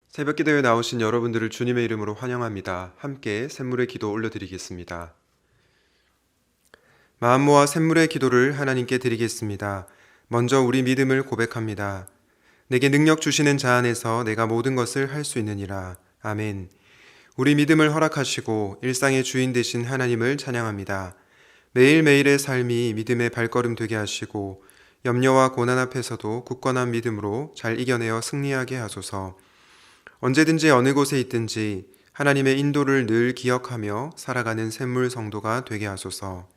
새벽 기도에 나오신 여러분들을 주님의 이름으로 환영합니다. 함께 샘물의 기도 올려드리겠습니다. 마음 모아 샘물의 기도를 하나님께 드리겠습니다. 먼저 우리 믿음을 고백합니다. 내게 능력 주시는 자 안에서 내가 모든 것을 할 수 있느니라. 아멘. 우리 믿음을 허락하시고 일상의 주인 되신 하나님을 찬양합니다. 매일매일의 삶이 믿음의 발걸음 되게 하시고 염려와 고난 앞에서도 굳건한 믿음으로 잘 이겨내어 승리하게 하소서. 언제든지 어느 곳에 있든지 하나님의 인도를 늘 기억하며 살아가는 샘물 성도가 되게 하소서.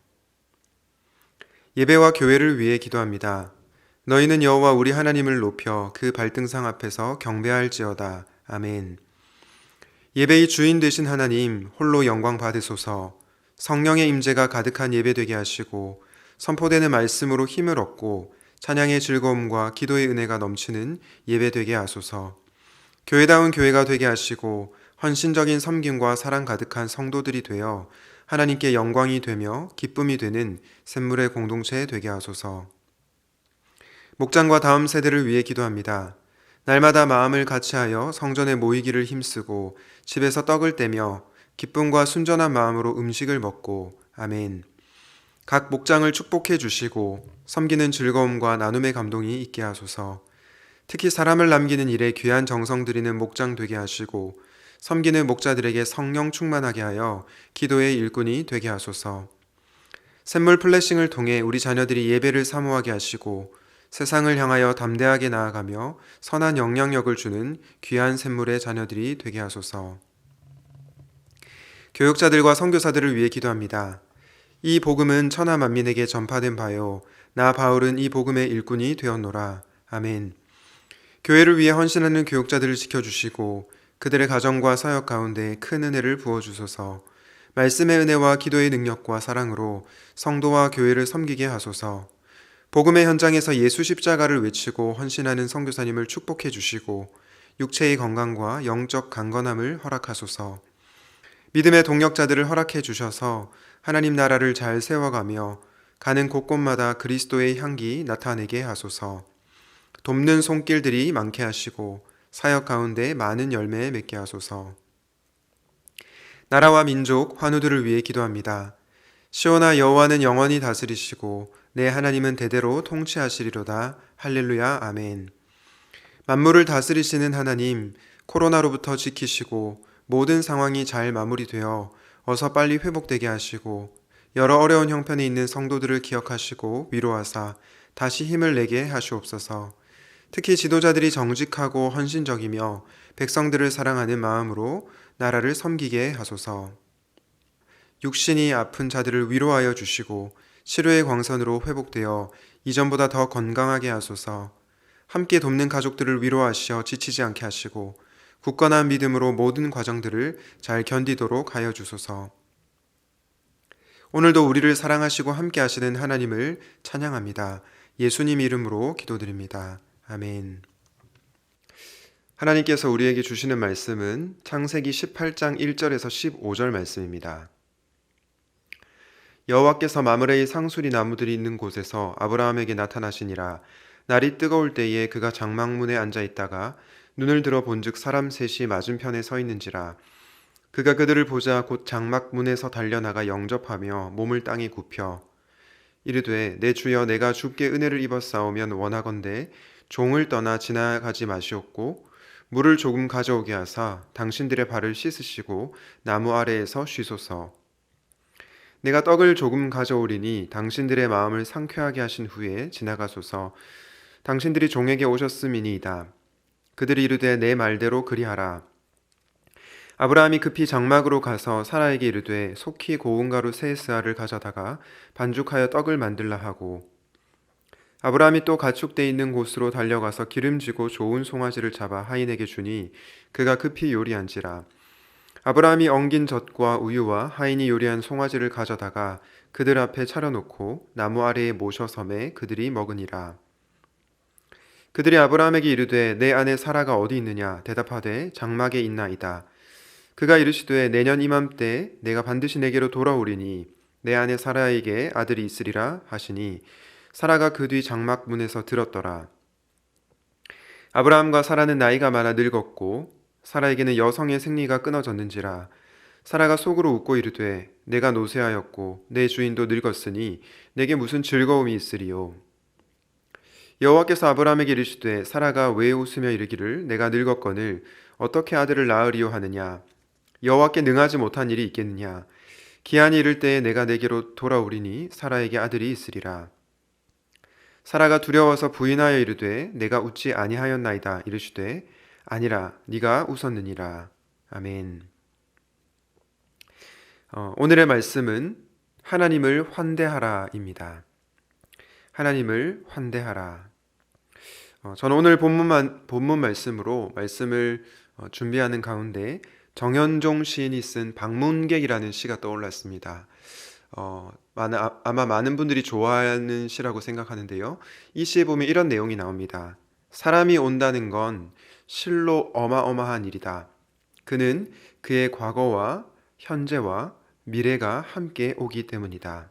예배와 교회를 위해 기도합니다. 너희는 여호와 우리 하나님을 높여 그 발등상 앞에서 경배할지어다. 아멘. 예배의 주인 되신 하나님 홀로 영광 받으소서. 성령의 임재가 가득한 예배 되게 하시고 선포되는 말씀으로 힘을 얻고 찬양의 즐거움과 기도의 은혜가 넘치는 예배 되게 하소서. 교회다운 교회가 되게 하시고 헌신적인 섬김과 사랑 가득한 성도들이 되어 하나님께 영광이 되며 기쁨이 되는 샘물의 공동체 되게 하소서. 목장과 다음 세대를 위해 기도합니다. 날마다 마음을 같이하여 성전에 모이기를 힘쓰고 집에서 떡을 떼며 기쁨과 순전한 마음으로 음식을 먹고 아멘. 각 목장을 축복해 주시고 섬기는 즐거움과 나눔의 감동이 있게 하소서. 특히 사람을 남기는 일에 귀한 정성 들이는 목장 되게 하시고 섬기는 목자들에게 성령 충만하게 하여 기도의 일꾼이 되게 하소서. 샘물 플래싱을 통해 우리 자녀들이 예배를 사모하게 하시고 세상을 향하여 담대하게 나아가며 선한 영향력을 주는 귀한 샘물의 자녀들이 되게 하소서. 교육자들과 선교사들을 위해 기도합니다. 이 복음은 천하 만민에게 전파된 바요. 나 바울은 이 복음의 일꾼이 되었노라. 아멘. 교회를 위해 헌신하는 교육자들을 지켜주시고 그들의 가정과 사역 가운데 큰 은혜를 부어주소서. 말씀의 은혜와 기도의 능력과 사랑으로 성도와 교회를 섬기게 하소서. 복음의 현장에서 예수 십자가를 외치고 헌신하는 선교사님을 축복해 주시고 육체의 건강과 영적 강건함을 허락하소서. 믿음의 동력자들을 허락해 주셔서 하나님 나라를 잘 세워가며 가는 곳곳마다 그리스도의 향기 나타내게 하소서. 돕는 손길들이 많게 하시고 사역 가운데 많은 열매 맺게 하소서. 나라와 민족, 환우들을 위해 기도합니다. 시온아 여호와는 영원히 다스리시고 내 하나님은 대대로 통치하시리로다. 할렐루야 아멘. 만물을 다스리시는 하나님, 코로나로부터 지키시고 모든 상황이 잘 마무리되어 어서 빨리 회복되게 하시고 여러 어려운 형편에 있는 성도들을 기억하시고 위로하사 다시 힘을 내게 하시옵소서. 특히 지도자들이 정직하고 헌신적이며 백성들을 사랑하는 마음으로 나라를 섬기게 하소서. 육신이 아픈 자들을 위로하여 주시고 치료의 광선으로 회복되어 이전보다 더 건강하게 하소서. 함께 돕는 가족들을 위로하시어 지치지 않게 하시고 굳건한 믿음으로 모든 과정들을 잘 견디도록 하여 주소서. 오늘도 우리를 사랑하시고 함께 하시는 하나님을 찬양합니다. 예수님 이름으로 기도드립니다. 아멘. 하나님께서 우리에게 주시는 말씀은 창세기 18장 1절에서 15절 말씀입니다. 여호와께서 마므레의 상수리 나무들이 있는 곳에서 아브라함에게 나타나시니라. 날이 뜨거울 때에 그가 장막문에 앉아 있다가 눈을 들어 본즉 사람 셋이 맞은편에 서 있는지라. 그가 그들을 보자 곧 장막문에서 달려나가 영접하며 몸을 땅에 굽혀 이르되 내 주여 내가 주께 은혜를 입었사오면 원하건대 종을 떠나 지나가지 마시옵고 물을 조금 가져오게 하사 당신들의 발을 씻으시고 나무 아래에서 쉬소서. 내가 떡을 조금 가져오리니 당신들의 마음을 상쾌하게 하신 후에 지나가소서. 당신들이 종에게 오셨음이니이다. 그들이 이르되 내 말대로 그리하라. 아브라함이 급히 장막으로 가서 사라에게 이르되 속히 고운 가루 세 스아를 가져다가 반죽하여 떡을 만들라 하고 아브라함이 또 가축대 있는 곳으로 달려가서 기름지고 좋은 송아지를 잡아 하인에게 주니 그가 급히 요리한지라. 아브라함이 엉긴 젖과 우유와 하인이 요리한 송아지를 가져다가 그들 앞에 차려놓고 나무 아래에 모셔 섬에 그들이 먹으니라. 그들이 아브라함에게 이르되 내 아내 사라가 어디 있느냐 대답하되 장막에 있나이다. 그가 이르시되 내년 이맘때 내가 반드시 내게로 돌아오리니 내 아내 사라에게 아들이 있으리라 하시니 사라가 그 뒤 장막 문에서 들었더라. 아브라함과 사라는 나이가 많아 늙었고 사라에게는 여성의 생리가 끊어졌는지라. 사라가 속으로 웃고 이르되 내가 노쇠하였고 내 주인도 늙었으니 내게 무슨 즐거움이 있으리요. 여호와께서 아브라함에게 이르시되 사라가 왜 웃으며 이르기를 내가 늙었거늘 어떻게 아들을 낳으리요 하느냐. 여호와께 능하지 못한 일이 있겠느냐. 기한이 이를 때에 내가 내게로 돌아오리니 사라에게 아들이 있으리라. 사라가 두려워서 부인하여 이르되 내가 웃지 아니하였나이다. 이르시되 아니라 네가 웃었느니라. 아멘. 오늘의 말씀은 하나님을 환대하라입니다. 하나님을 환대하라. 저는 오늘 본문 말씀으로 말씀을 준비하는 가운데 정현종 시인이 쓴 방문객이라는 시가 떠올랐습니다. 아마 많은 분들이 좋아하는 시라고 생각하는데요. 이 시에 보면 이런 내용이 나옵니다. 사람이 온다는 건 실로 어마어마한 일이다. 그는 그의 과거와 현재와 미래가 함께 오기 때문이다.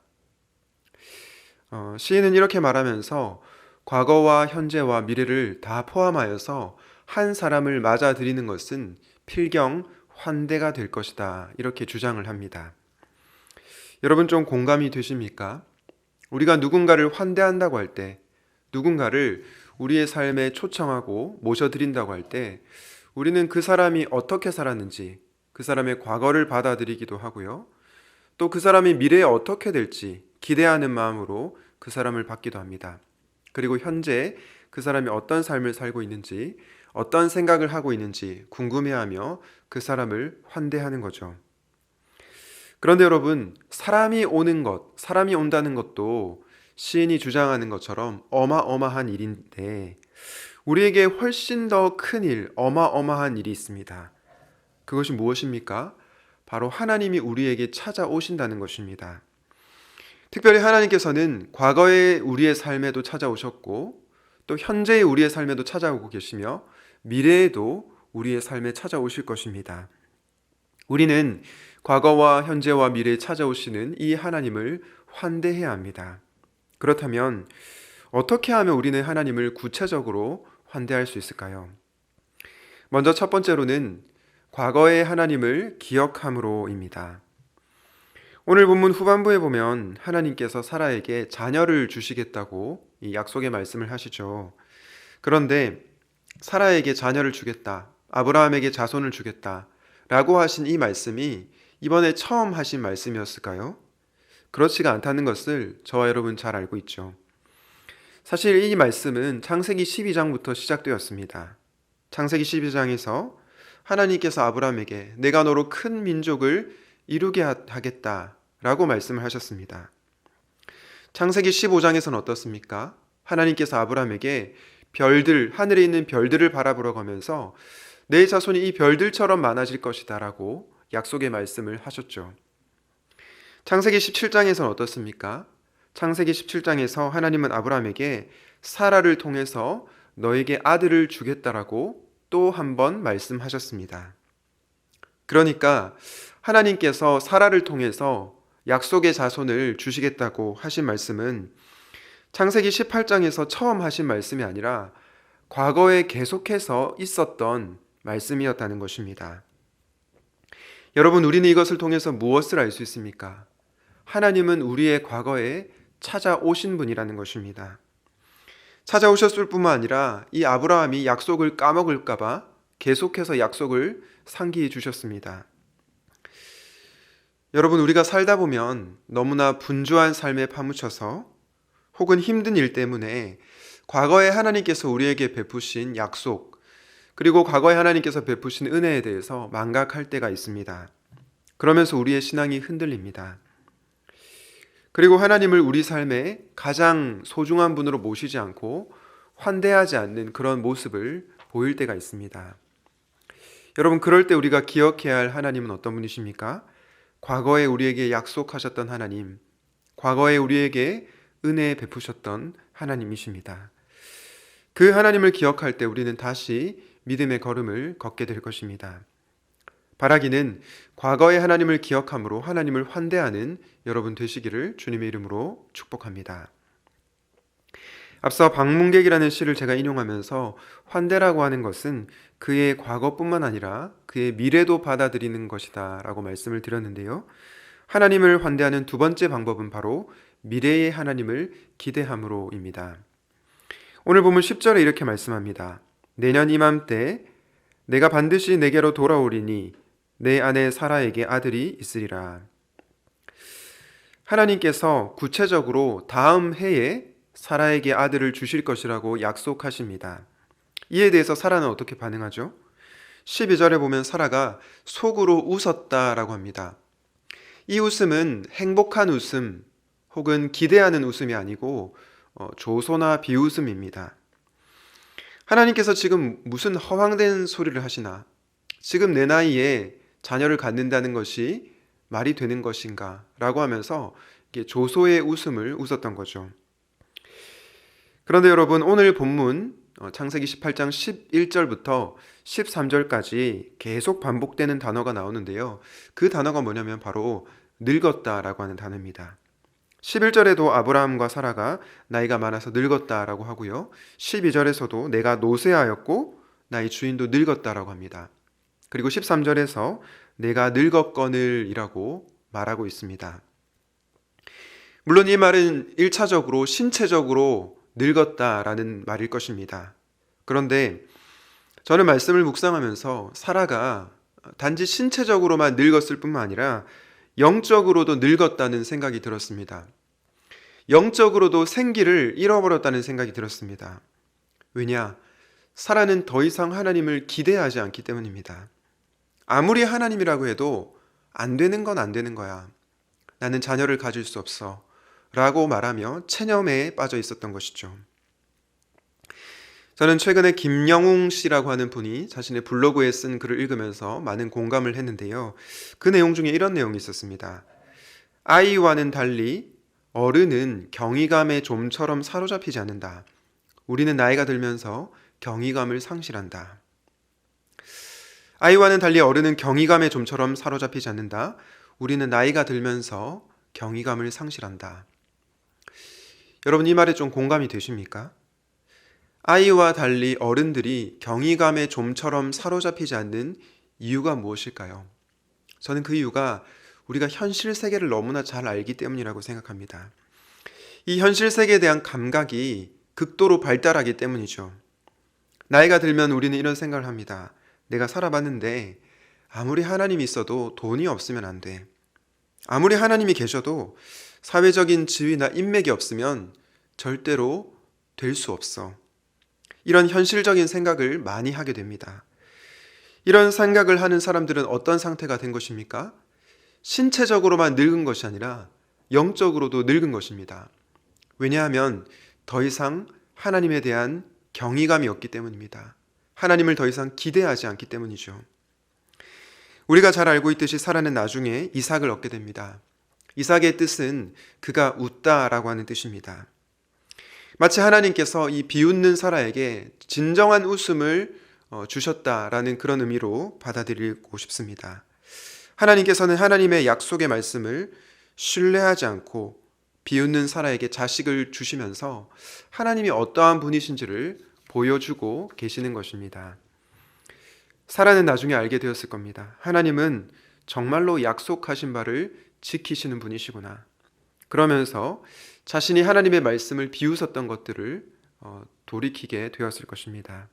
시인은 이렇게 말하면서 과거와 현재와 미래를 다 포함하여서 한 사람을 맞아들이는 것은 필경 환대가 될 것이다. 이렇게 주장을 합니다. 여러분 좀 공감이 되십니까? 우리가 누군가를 환대한다고 할 때, 누군가를 우리의 삶에 초청하고 모셔드린다고 할 때, 우리는 그 사람이 어떻게 살았는지, 그 사람의 과거를 받아들이기도 하고요. 또 그 사람이 미래에 어떻게 될지 기대하는 마음으로 그 사람을 받기도 합니다. 그리고 현재 그 사람이 어떤 삶을 살고 있는지, 어떤 생각을 하고 있는지 궁금해하며 그 사람을 환대하는 거죠. 그런데 여러분, 사람이 온다는 것도 시인이 주장하는 것처럼 어마어마한 일인데 우리에게 훨씬 더 큰 일, 어마어마한 일이 있습니다. 그것이 무엇입니까? 바로 하나님이 우리에게 찾아오신다는 것입니다. 특별히 하나님께서는 과거의 우리의 삶에도 찾아오셨고 또 현재의 우리의 삶에도 찾아오고 계시며 미래에도 우리의 삶에 찾아오실 것입니다. 우리는 과거와 현재와 미래에 찾아오시는 이 하나님을 환대해야 합니다. 그렇다면 어떻게 하면 우리는 하나님을 구체적으로 환대할 수 있을까요? 먼저 첫 번째로는 과거의 하나님을 기억함으로입니다. 오늘 본문 후반부에 보면 하나님께서 사라에게 자녀를 주시겠다고 이 약속의 말씀을 하시죠. 그런데 사라에게 자녀를 주겠다, 아브라함에게 자손을 주겠다 라고 하신 이 말씀이 이번에 처음 하신 말씀이었을까요? 그렇지가 않다는 것을 저와 여러분 잘 알고 있죠. 사실 이 말씀은 창세기 12장부터 시작되었습니다. 창세기 12장에서 하나님께서 아브라함에게 내가 너로 큰 민족을 이루게 하겠다 라고 말씀을 하셨습니다. 창세기 15장에서는 어떻습니까? 하나님께서 아브라함에게 하늘에 있는 별들을 바라보러 가면서 내 자손이 이 별들처럼 많아질 것이다 라고 약속의 말씀을 하셨죠. 창세기 17장에서는 어떻습니까? 창세기 17장에서 하나님은 아브라함에게 사라를 통해서 너에게 아들을 주겠다라고 또 한 번 말씀하셨습니다. 그러니까 하나님께서 사라를 통해서 약속의 자손을 주시겠다고 하신 말씀은 창세기 18장에서 처음 하신 말씀이 아니라 과거에 계속해서 있었던 말씀이었다는 것입니다. 여러분, 우리는 이것을 통해서 무엇을 알 수 있습니까? 하나님은 우리의 과거에 찾아오신 분이라는 것입니다. 찾아오셨을 뿐만 아니라 이 아브라함이 약속을 까먹을까봐 계속해서 약속을 상기해 주셨습니다. 여러분, 우리가 살다 보면 너무나 분주한 삶에 파묻혀서 혹은 힘든 일 때문에 과거에 하나님께서 우리에게 베푸신 약속, 그리고 과거에 하나님께서 베푸신 은혜에 대해서 망각할 때가 있습니다. 그러면서 우리의 신앙이 흔들립니다. 그리고 하나님을 우리 삶에 가장 소중한 분으로 모시지 않고 환대하지 않는 그런 모습을 보일 때가 있습니다. 여러분, 그럴 때 우리가 기억해야 할 하나님은 어떤 분이십니까? 과거에 우리에게 약속하셨던 하나님, 과거에 우리에게 은혜 베푸셨던 하나님이십니다. 그 하나님을 기억할 때 우리는 다시 믿음의 걸음을 걷게 될 것입니다. 바라기는 과거의 하나님을 기억함으로 하나님을 환대하는 여러분 되시기를 주님의 이름으로 축복합니다. 앞서 방문객이라는 시를 제가 인용하면서 환대라고 하는 것은 그의 과거뿐만 아니라 그의 미래도 받아들이는 것이다 라고 말씀을 드렸는데요. 하나님을 환대하는 두 번째 방법은 바로 미래의 하나님을 기대함으로입니다. 오늘 보면 10절에 이렇게 말씀합니다. 내년 이맘때 내가 반드시 내게로 돌아오리니 내 아내 사라에게 아들이 있으리라. 하나님께서 구체적으로 다음 해에 사라에게 아들을 주실 것이라고 약속하십니다. 이에 대해서 사라는 어떻게 반응하죠? 12절에 보면 사라가 속으로 웃었다라고 합니다. 이 웃음은 행복한 웃음 혹은 기대하는 웃음이 아니고 조소나 비웃음입니다. 하나님께서 지금 무슨 허황된 소리를 하시나? 지금 내 나이에 자녀를 갖는다는 것이 말이 되는 것인가? 라고 하면서 조소의 웃음을 웃었던 거죠. 그런데 여러분, 오늘 본문 창세기 18장 11절부터 13절까지 계속 반복되는 단어가 나오는데요. 그 단어가 뭐냐면 바로 늙었다라고 하는 단어입니다. 11절에도 아브라함과 사라가 나이가 많아서 늙었다라고 하고요. 12절에서도 내가 노쇠하였고 나의 주인도 늙었다라고 합니다. 그리고 13절에서 내가 늙었거늘이라고 말하고 있습니다. 물론 이 말은 1차적으로 신체적으로 늙었다라는 말일 것입니다. 그런데 저는 말씀을 묵상하면서 사라가 단지 신체적으로만 늙었을 뿐만 아니라 영적으로도 늙었다는 생각이 들었습니다. 영적으로도 생기를 잃어버렸다는 생각이 들었습니다. 왜냐? 사라는 더 이상 하나님을 기대하지 않기 때문입니다. 아무리 하나님이라고 해도 안 되는 건 안 되는 거야. 나는 자녀를 가질 수 없어. 라고 말하며 체념에 빠져 있었던 것이죠. 저는 최근에 김영웅 씨라고 하는 분이 자신의 블로그에 쓴 글을 읽으면서 많은 공감을 했는데요. 그 내용 중에 이런 내용이 있었습니다. 아이와는 달리 어른은 경이감의 좀처럼 사로잡히지 않는다. 우리는 나이가 들면서 경이감을 상실한다. 아이와는 달리 어른은 경이감의 좀처럼 사로잡히지 않는다. 우리는 나이가 들면서 경이감을 상실한다. 여러분, 이 말에 좀 공감이 되십니까? 아이와 달리 어른들이 경이감의 좀처럼 사로잡히지 않는 이유가 무엇일까요? 저는 그 이유가 우리가 현실 세계를 너무나 잘 알기 때문이라고 생각합니다. 이 현실 세계에 대한 감각이 극도로 발달하기 때문이죠. 나이가 들면 우리는 이런 생각을 합니다. 내가 살아봤는데 아무리 하나님이 있어도 돈이 없으면 안 돼. 아무리 하나님이 계셔도 사회적인 지위나 인맥이 없으면 절대로 될 수 없어. 이런 현실적인 생각을 많이 하게 됩니다. 이런 생각을 하는 사람들은 어떤 상태가 된 것입니까? 신체적으로만 늙은 것이 아니라 영적으로도 늙은 것입니다. 왜냐하면 더 이상 하나님에 대한 경이감이 없기 때문입니다. 하나님을 더 이상 기대하지 않기 때문이죠. 우리가 잘 알고 있듯이 사라는 나중에 이삭을 얻게 됩니다. 이삭의 뜻은 그가 웃다라고 하는 뜻입니다. 마치 하나님께서 이 비웃는 사라에게 진정한 웃음을 주셨다라는 그런 의미로 받아들이고 싶습니다. 하나님께서는 하나님의 약속의 말씀을 신뢰하지 않고 비웃는 사라에게 자식을 주시면서 하나님이 어떠한 분이신지를 보여주고 계시는 것입니다. 사라는 나중에 알게 되었을 겁니다. 하나님은 정말로 약속하신 바를 지키시는 분이시구나. 그러면서 자신이 하나님의 말씀을 비웃었던 것들을 돌이키게 되었을 것입니다.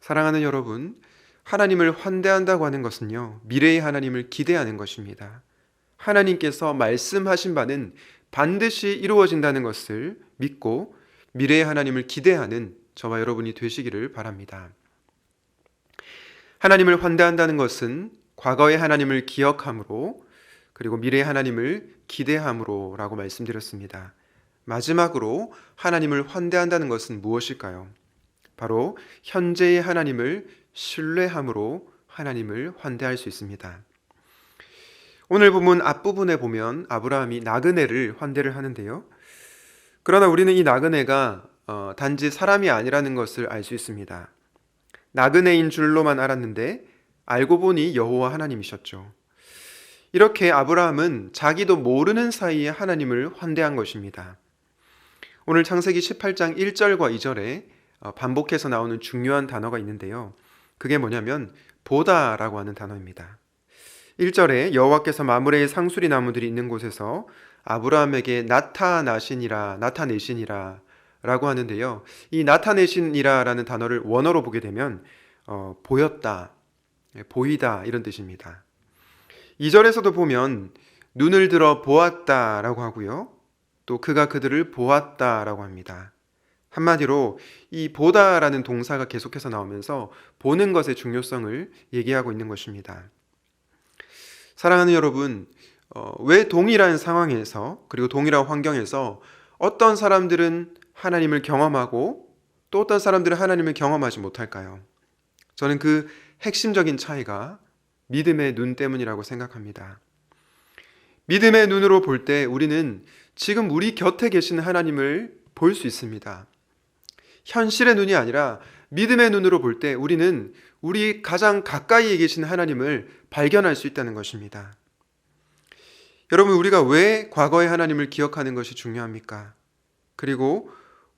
사랑하는 여러분, 하나님을 환대한다고 하는 것은요, 미래의 하나님을 기대하는 것입니다. 하나님께서 말씀하신 바는 반드시 이루어진다는 것을 믿고 미래의 하나님을 기대하는 저와 여러분이 되시기를 바랍니다. 하나님을 환대한다는 것은 과거의 하나님을 기억함으로 그리고 미래의 하나님을 기대함으로라고 말씀드렸습니다. 마지막으로 하나님을 환대한다는 것은 무엇일까요? 바로 현재의 하나님을 신뢰함으로 하나님을 환대할 수 있습니다. 오늘 본문 앞부분에 보면 아브라함이 나그네를 환대를 하는데요. 그러나 우리는 이 나그네가 단지 사람이 아니라는 것을 알 수 있습니다. 나그네인 줄로만 알았는데 알고 보니 여호와 하나님이셨죠. 이렇게 아브라함은 자기도 모르는 사이에 하나님을 환대한 것입니다. 오늘 창세기 18장 1절과 2절에 반복해서 나오는 중요한 단어가 있는데요. 그게 뭐냐면 보다라고 하는 단어입니다. 1절에 여호와께서 마므레의 상수리 나무들이 있는 곳에서 아브라함에게 나타내시니라 라고 하는데요. 이 나타내시니라 라는 단어를 원어로 보게 되면 보였다, 보이다 이런 뜻입니다. 2절에서도 보면 눈을 들어 보았다 라고 하고요. 또 그가 그들을 보았다 라고 합니다. 한마디로 이 보다라는 동사가 계속해서 나오면서 보는 것의 중요성을 얘기하고 있는 것입니다. 사랑하는 여러분, 왜 동일한 상황에서 그리고 동일한 환경에서 어떤 사람들은 하나님을 경험하고 또 어떤 사람들은 하나님을 경험하지 못할까요? 저는 그 핵심적인 차이가 믿음의 눈 때문이라고 생각합니다. 믿음의 눈으로 볼 때 우리는 지금 우리 곁에 계신 하나님을 볼 수 있습니다. 현실의 눈이 아니라 믿음의 눈으로 볼 때 우리는 우리 가장 가까이에 계신 하나님을 발견할 수 있다는 것입니다. 여러분, 우리가 왜 과거의 하나님을 기억하는 것이 중요합니까? 그리고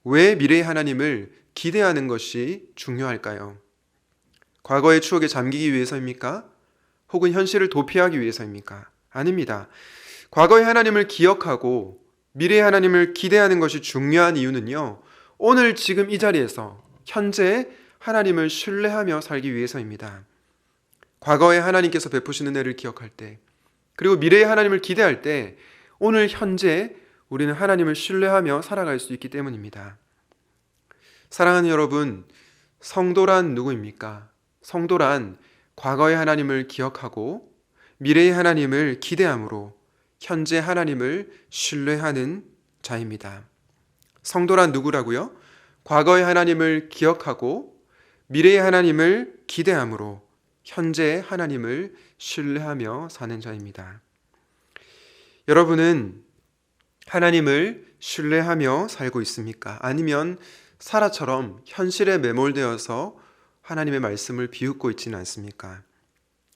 왜 미래의 하나님을 기대하는 것이 중요할까요? 과거의 추억에 잠기기 위해서입니까? 혹은 현실을 도피하기 위해서입니까? 아닙니다. 과거의 하나님을 기억하고 미래의 하나님을 기대하는 것이 중요한 이유는요, 오늘 지금 이 자리에서 현재 하나님을 신뢰하며 살기 위해서입니다. 과거에 하나님께서 베푸시는 은혜를 기억할 때, 그리고 미래의 하나님을 기대할 때 오늘 현재 우리는 하나님을 신뢰하며 살아갈 수 있기 때문입니다. 사랑하는 여러분, 성도란 누구입니까? 성도란 과거의 하나님을 기억하고 미래의 하나님을 기대함으로 현재 하나님을 신뢰하는 자입니다. 성도란 누구라고요? 과거의 하나님을 기억하고 미래의 하나님을 기대함으로 현재 하나님을 신뢰하며 사는 자입니다. 여러분은 하나님을 신뢰하며 살고 있습니까? 아니면 사라처럼 현실에 매몰되어서 하나님의 말씀을 비웃고 있지는 않습니까?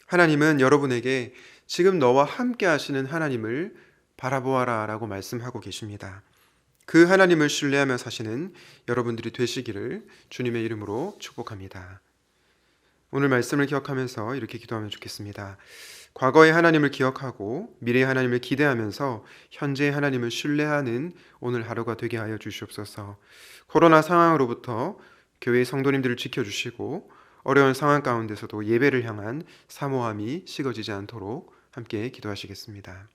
하나님은 여러분에게 지금 너와 함께 하시는 하나님을 바라보아라 라고 말씀하고 계십니다. 그 하나님을 신뢰하며 사시는 여러분들이 되시기를 주님의 이름으로 축복합니다. 오늘 말씀을 기억하면서 이렇게 기도하면 좋겠습니다. 과거의 하나님을 기억하고 미래의 하나님을 기대하면서 현재의 하나님을 신뢰하는 오늘 하루가 되게 하여 주시옵소서. 코로나 상황으로부터 교회의 성도님들을 지켜주시고 어려운 상황 가운데서도 예배를 향한 사모함이 식어지지 않도록 함께 기도하시겠습니다.